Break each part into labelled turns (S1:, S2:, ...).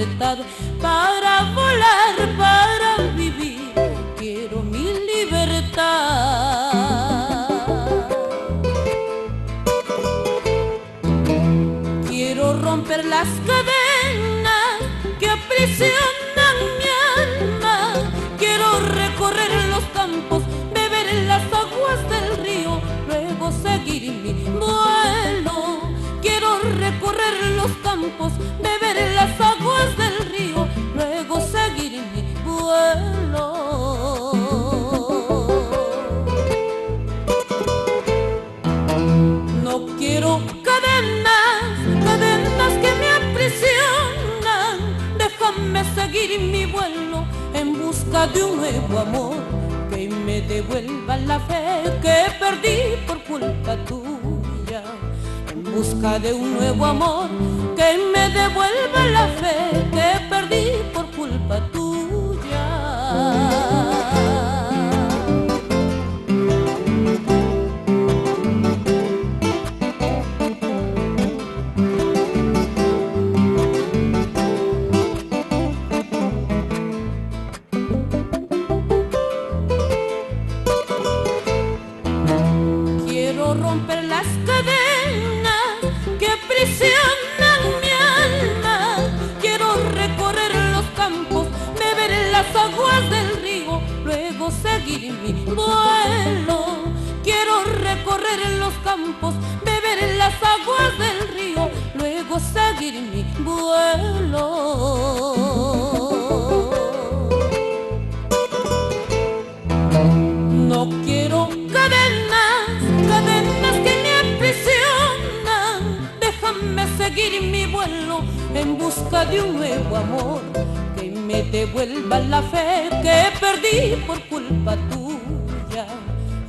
S1: libertad para volar, para vivir. Quiero mi libertad. Quiero romper las cadenas que aprisionan mi alma. Quiero recorrer los campos, beber en las aguas del río, luego seguir mi vuelo. Quiero recorrer los campos, beber en las aguas del río, luego seguir mi vuelo. No quiero cadenas, cadenas que me aprisionan. Déjame seguir mi vuelo en busca de un nuevo amor que me devuelva la fe que perdí por culpa tuya. En busca de un nuevo amor que me devuelva la fe que perdí por culpa tuya. Quiero romper las cadenas que aprisionan mi alma. Quiero recorrer los campos, beber en las aguas del río, luego seguir mi vuelo. Quiero recorrer los campos, beber en las aguas del río, luego seguir mi vuelo. No quiero cadenas, cadenas que me aprisionan. Déjame seguir mi vuelo en busca de un nuevo amor que me devuelva la fe que perdí por culpa tuya.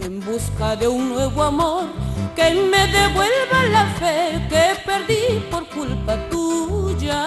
S1: En busca de un nuevo amor que me devuelva la fe que perdí por culpa tuya.